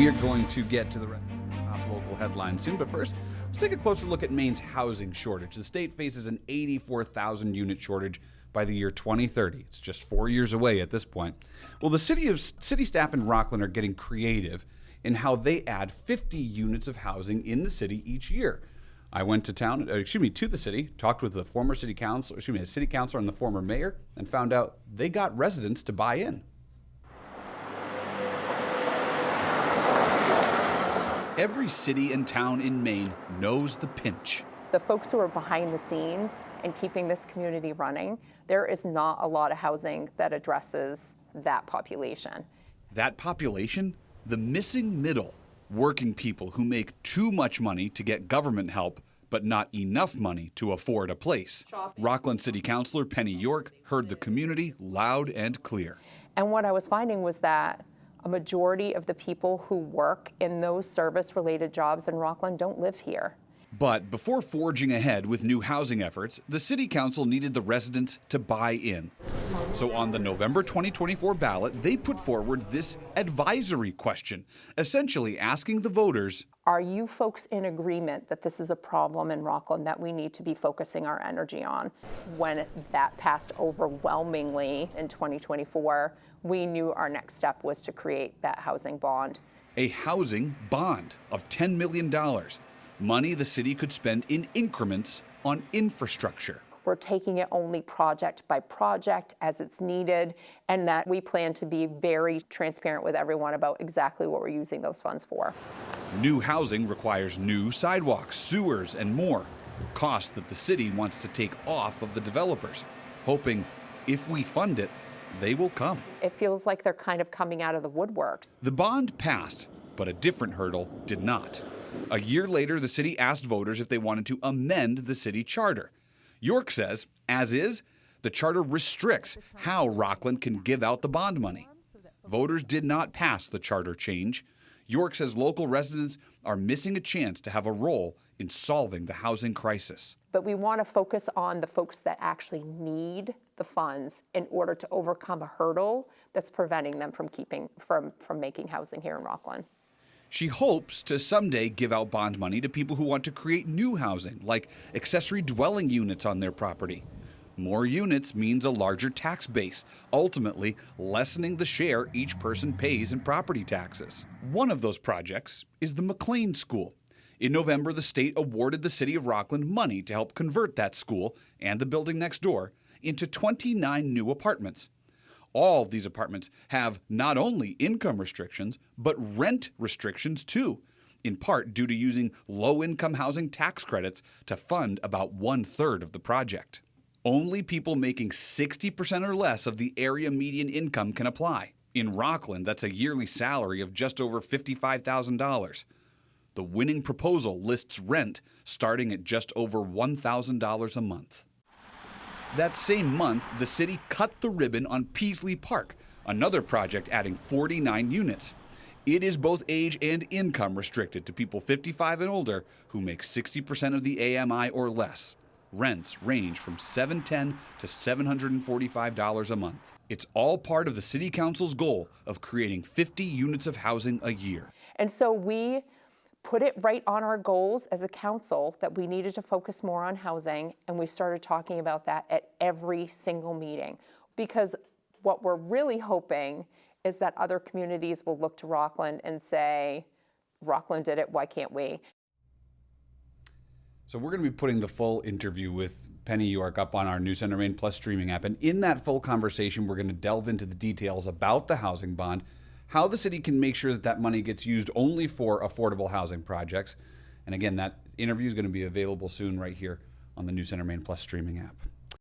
We are going to get to the local headlines soon, but first, let's take a closer look at Maine's housing shortage. The state faces an 84,000 unit shortage by the year 2030. It's just 4 years away at this point. Well, the city staff in Rockland are getting creative in how they add 50 units of housing in the city each year. I went to the city, talked with the former city councilor and the former mayor, and found out they got residents to buy in. Every city and town in Maine knows the pinch. The folks who are behind the scenes and keeping this community running, there is not a lot of housing that addresses that population. That population? The missing middle. Working people who make too much money to get government help, but not enough money to afford a place. Rockland City Councilor Penny York heard the community loud and clear. And what I was finding was that a majority of the people who work in those service-related jobs in Rockland don't live here. But before forging ahead with new housing efforts, the City Council needed the residents to buy in. So on the November 2024 ballot, they put forward this advisory question, essentially asking the voters, are you folks in agreement that this is a problem in Rockland that we need to be focusing our energy on? When that passed overwhelmingly in 2024, we knew our next step was to create that housing bond. A housing bond of $10 million. Money the city could spend in increments on infrastructure. We're taking it only project by project as it's needed, and that we plan to be very transparent with everyone about exactly what we're using those funds for. New housing requires new sidewalks, sewers, and more. Costs that the city wants to take off of the developers, hoping if we fund it, they will come. It feels like they're kind of coming out of the woodworks. The bond passed, but a different hurdle did not. A year later, the city asked voters if they wanted to amend the city charter. York says, as is, the charter restricts how Rockland can give out the bond money. Voters did not pass the charter change. York says local residents are missing a chance to have a role in solving the housing crisis. But we want to focus on the folks that actually need the funds in order to overcome a hurdle that's preventing them from making housing here in Rockland. She hopes to someday give out bond money to people who want to create new housing, like accessory dwelling units on their property. More units means a larger tax base, ultimately lessening the share each person pays in property taxes. One of those projects is the McLean School. In November, the state awarded the city of Rockland money to help convert that school and the building next door into 29 new apartments. All of these apartments have not only income restrictions, but rent restrictions too, in part due to using low-income housing tax credits to fund about 1/3 of the project. Only people making 60% or less of the area median income can apply. In Rockland, that's a yearly salary of just over $55,000. The winning proposal lists rent starting at just over $1,000 a month. That same month, the city cut the ribbon on Peasley Park, another project adding 49 units. It is both age and income restricted to people 55 and older who make 60% of the AMI or less. Rents range from $710 to $745 a month. It's all part of the City Council's goal of creating 50 units of housing a year. And so we put it right on our goals as a council that we needed to focus more on housing, and we started talking about that at every single meeting. Because what we're really hoping is that other communities will look to Rockland and say, Rockland did it, why can't we? So we're going to be putting the full interview with Penny York up on our News Center Maine Plus streaming app. And in that full conversation, we're going to delve into the details about the housing bond, how the city can make sure that that money gets used only for affordable housing projects. And again, that interview is going to be available soon right here on the News Center Maine Plus streaming app.